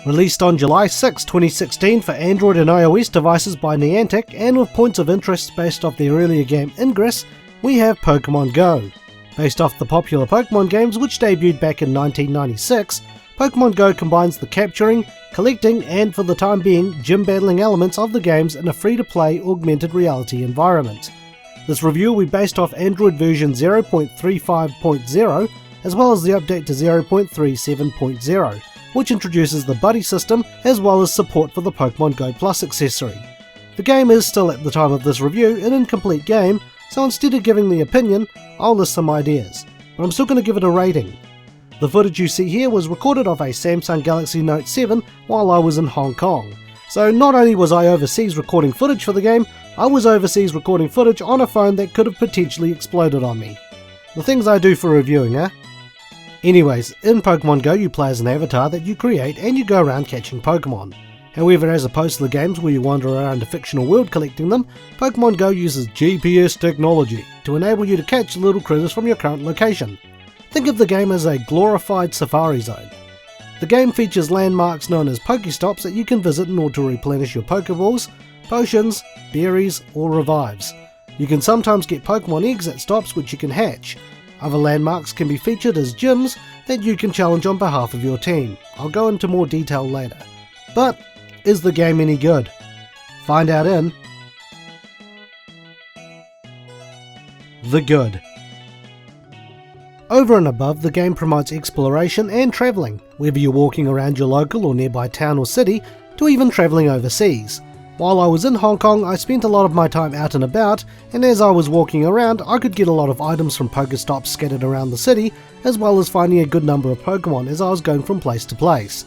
Released on July 6, 2016 for Android and iOS devices by Niantic, and with points of interest based off their earlier game Ingress, we have Pokémon Go. Based off the popular Pokémon games which debuted back in 1996, Pokémon Go combines the capturing, collecting and, for the time being, gym battling elements of the games in a free-to-play augmented reality environment. This review will be based off Android version 0.35.0 as well as the update to 0.37.0, which introduces the buddy system as well as support for the Pokémon Go Plus accessory. The game is still at the time of this review an incomplete game, so instead of giving the opinion, I'll list some ideas, but I'm still going to give it a rating. The footage you see here was recorded off a Samsung Galaxy Note 7 while I was in Hong Kong. So not only was I overseas recording footage for the game, I was overseas recording footage on a phone that could have potentially exploded on me. The things I do for reviewing, eh? Anyways, in Pokémon Go you play as an avatar that you create and you go around catching Pokémon. However, as opposed to the games where you wander around a fictional world collecting them, Pokémon Go uses GPS technology to enable you to catch little critters from your current location. Think of the game as a glorified safari zone. The game features landmarks known as Pokéstops that you can visit in order to replenish your Pokéballs, potions, berries, or revives. You can sometimes get Pokémon eggs at stops which you can hatch. Other landmarks can be featured as gyms that you can challenge on behalf of your team. I'll go into more detail later. But is the game any good? Find out in The Good. Over and above, the game promotes exploration and travelling, whether you're walking around your local or nearby town or city, to even travelling overseas. While I was in Hong Kong, I spent a lot of my time out and about, and as I was walking around, I could get a lot of items from Pokéstops scattered around the city, as well as finding a good number of Pokémon as I was going from place to place.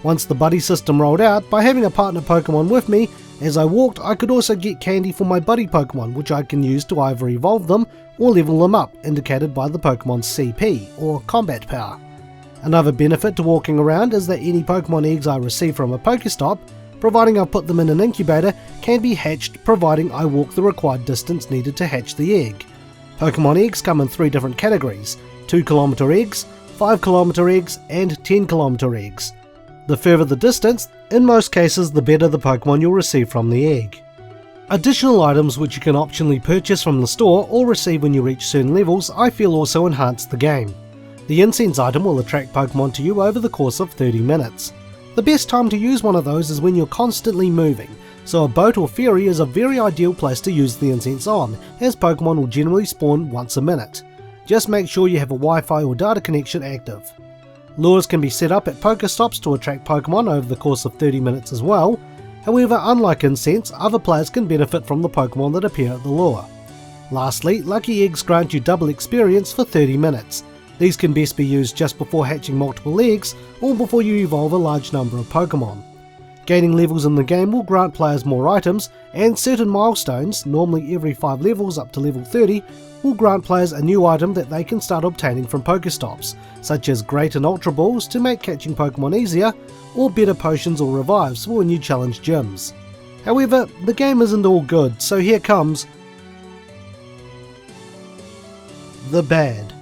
Once the buddy system rolled out, by having a partner Pokémon with me, as I walked I could also get candy for my buddy Pokémon which I can use to either evolve them or level them up, indicated by the Pokémon's CP, or combat power. Another benefit to walking around is that any Pokémon eggs I receive from a Pokéstop, providing I put them in an incubator, can be hatched providing I walk the required distance needed to hatch the egg. Pokémon eggs come in 3 different categories: 2km eggs, 5km eggs and 10km eggs. The further the distance, in most cases the better the Pokémon you'll receive from the egg. Additional items which you can optionally purchase from the store or receive when you reach certain levels I feel also enhance the game. The incense item will attract Pokémon to you over the course of 30 minutes. The best time to use one of those is when you're constantly moving, so a boat or ferry is a very ideal place to use the incense on, as Pokémon will generally spawn once a minute. Just make sure you have a Wi-Fi or data connection active. Lures can be set up at Pokéstops to attract Pokémon over the course of 30 minutes as well. However, unlike incense, other players can benefit from the Pokémon that appear at the lure. Lastly, lucky eggs grant you double experience for 30 minutes. These can best be used just before hatching multiple eggs or before you evolve a large number of Pokémon. Gaining levels in the game will grant players more items, and certain milestones, normally every 5 levels up to level 30, will grant players a new item that they can start obtaining from Pokéstops, such as Great and Ultra Balls to make catching Pokémon easier, or better potions or revives for when you challenge gyms. However, the game isn't all good, so here comes the bad.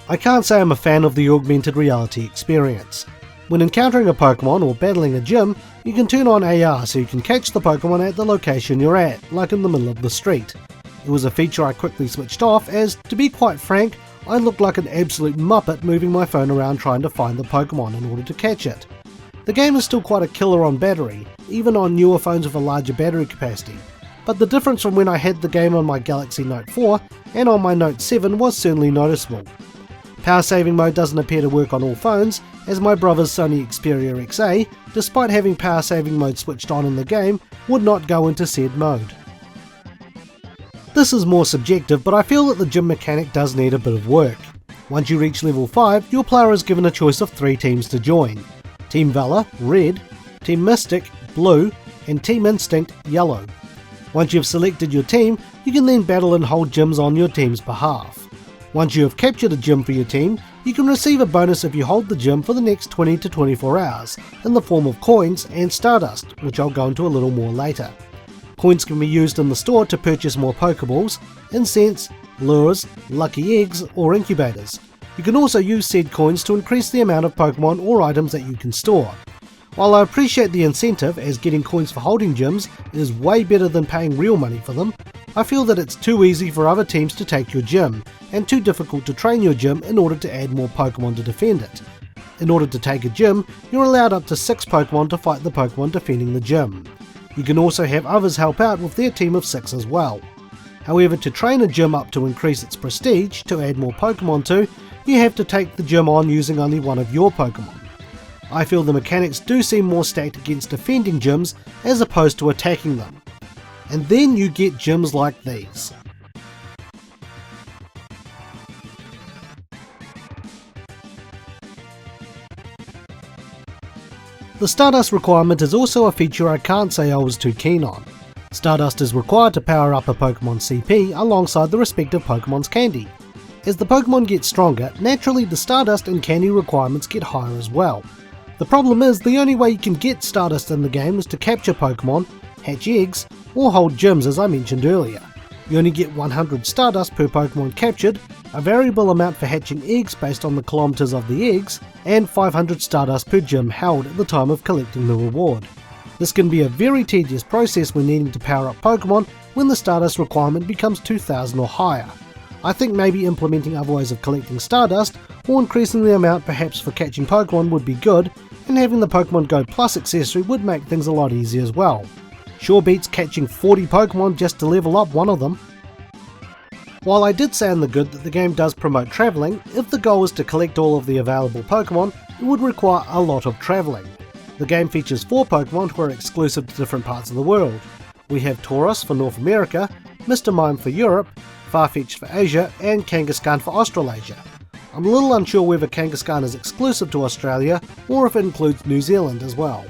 I can't say I'm a fan of the augmented reality experience. When encountering a Pokémon or battling a gym, you can turn on AR so you can catch the Pokémon at the location you're at, like in the middle of the street. It was a feature I quickly switched off as, to be quite frank, I looked like an absolute muppet moving my phone around trying to find the Pokémon in order to catch it. The game is still quite a killer on battery, even on newer phones with a larger battery capacity, but the difference from when I had the game on my Galaxy Note 4 and on my Note 7 was certainly noticeable. Power saving mode doesn't appear to work on all phones, as my brother's Sony Xperia XA, despite having power saving mode switched on in the game, would not go into said mode. This is more subjective, but I feel that the gym mechanic does need a bit of work. Once you reach level 5, your player is given a choice of 3 teams to join: Team Valor, red, Team Mystic, blue, and Team Instinct, yellow. Once you've selected your team, you can then battle and hold gyms on your team's behalf. Once you have captured a gym for your team, you can receive a bonus if you hold the gym for the next 20 to 24 hours, in the form of coins and Stardust, which I'll go into a little more later. Coins can be used in the store to purchase more Pokeballs, incense, lures, lucky eggs, or incubators. You can also use said coins to increase the amount of Pokemon or items that you can store. While I appreciate the incentive, as getting coins for holding gyms is way better than paying real money for them, I feel that it's too easy for other teams to take your gym, and too difficult to train your gym in order to add more Pokemon to defend it. In order to take a gym, you're allowed up to 6 Pokemon to fight the Pokemon defending the gym. You can also have others help out with their team of 6 as well. However, to train a gym up to increase its prestige, to add more Pokemon to, you have to take the gym on using only one of your Pokemon. I feel the mechanics do seem more stacked against defending gyms as opposed to attacking them. And then you get gyms like these. The Stardust requirement is also a feature I can't say I was too keen on. Stardust is required to power up a Pokemon's CP alongside the respective Pokemon's candy. As the Pokemon get stronger, naturally the Stardust and candy requirements get higher as well. The problem is, the only way you can get Stardust in the game is to capture Pokemon, hatch eggs, or hold gyms as I mentioned earlier. You only get 100 Stardust per Pokemon captured, a variable amount for hatching eggs based on the kilometers of the eggs, and 500 Stardust per gym held at the time of collecting the reward. This can be a very tedious process when needing to power up Pokemon when the Stardust requirement becomes 2000 or higher. I think maybe implementing other ways of collecting Stardust, or increasing the amount perhaps for catching Pokemon would be good, and having the Pokemon Go Plus accessory would make things a lot easier as well. Sure beats catching 40 Pokemon just to level up one of them. While I did say in the good that the game does promote travelling, if the goal is to collect all of the available Pokemon, it would require a lot of travelling. The game features 4 Pokemon who are exclusive to different parts of the world. We have Tauros for North America, Mr. Mime for Europe, Farfetch'd for Asia, and Kangaskhan for Australasia. I'm a little unsure whether Kangaskhan is exclusive to Australia or if it includes New Zealand as well.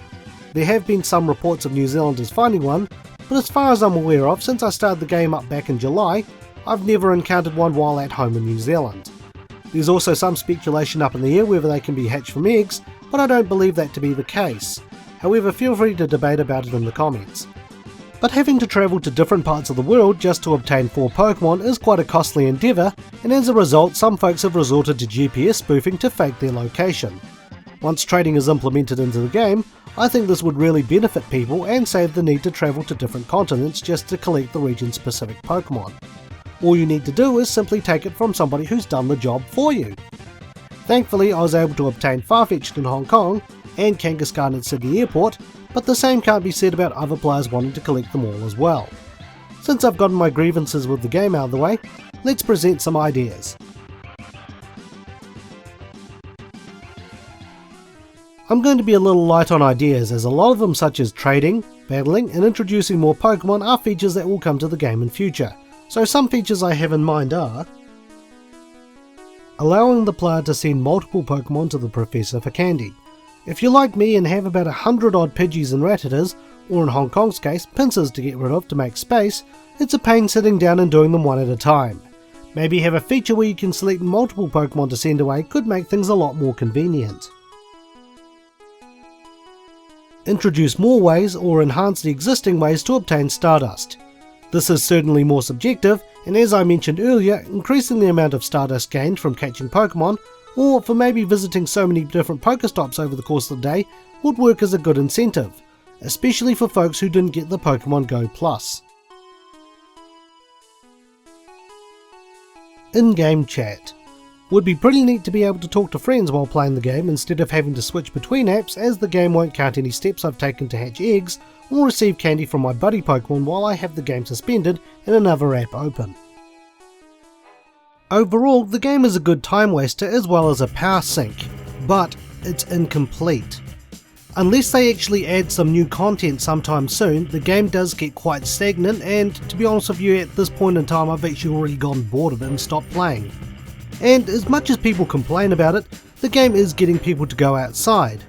There have been some reports of New Zealanders finding one, but as far as I'm aware of, since I started the game up back in July, I've never encountered one while at home in New Zealand. There's also some speculation up in the air whether they can be hatched from eggs, but I don't believe that to be the case. However, feel free to debate about it in the comments. But having to travel to different parts of the world just to obtain 4 Pokemon is quite a costly endeavour, and as a result some folks have resorted to GPS spoofing to fake their location. Once trading is implemented into the game, I think this would really benefit people and save the need to travel to different continents just to collect the region specific Pokemon. All you need to do is simply take it from somebody who's done the job for you. Thankfully I was able to obtain Farfetch'd in Hong Kong and Kangaskhan at Sydney Airport, but the same can't be said about other players wanting to collect them all as well. Since I've gotten my grievances with the game out of the way, let's present some ideas. I'm going to be a little light on ideas, as a lot of them, such as trading, battling and introducing more Pokemon, are features that will come to the game in future. So some features I have in mind are allowing the player to send multiple Pokemon to the Professor for candy. If you're like me and have about 100 odd Pidgeys and Rattatas, or in Hong Kong's case, pincers to get rid of to make space, it's a pain sitting down and doing them one at a time. Maybe have a feature where you can select multiple Pokemon to send away could make things a lot more convenient. Introduce more ways or enhance the existing ways to obtain Stardust. This is certainly more subjective, and as I mentioned earlier, increasing the amount of Stardust gained from catching Pokemon, or for maybe visiting so many different Pokestops over the course of the day, would work as a good incentive, especially for folks who didn't get the Pokemon Go Plus. In-game chat. Would be pretty neat to be able to talk to friends while playing the game instead of having to switch between apps, as the game won't count any steps I've taken to hatch eggs or receive candy from my buddy Pokemon while I have the game suspended and another app open. Overall, the game is a good time waster as well as a power sink, but it's incomplete. Unless they actually add some new content sometime soon, the game does get quite stagnant, and to be honest with you, at this point in time I've actually already gotten bored of it and stopped playing. And as much as people complain about it, the game is getting people to go outside.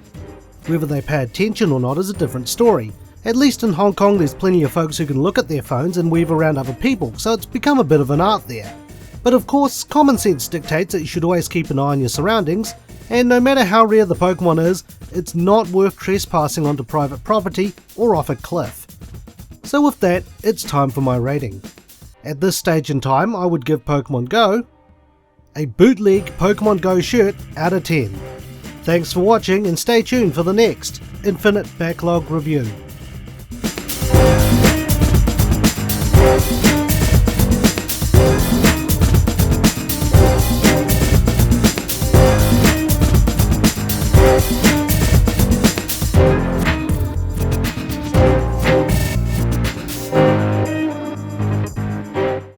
Whether they pay attention or not is a different story. At least in Hong Kong there's plenty of folks who can look at their phones and weave around other people, so it's become a bit of an art there. But of course, common sense dictates that you should always keep an eye on your surroundings, and no matter how rare the Pokemon is, it's not worth trespassing onto private property or off a cliff. So with that, it's time for my rating. At this stage in time, I would give Pokemon Go a bootleg Pokémon Go shirt out of 10. Thanks for watching and stay tuned for the next Infinite Backlog review.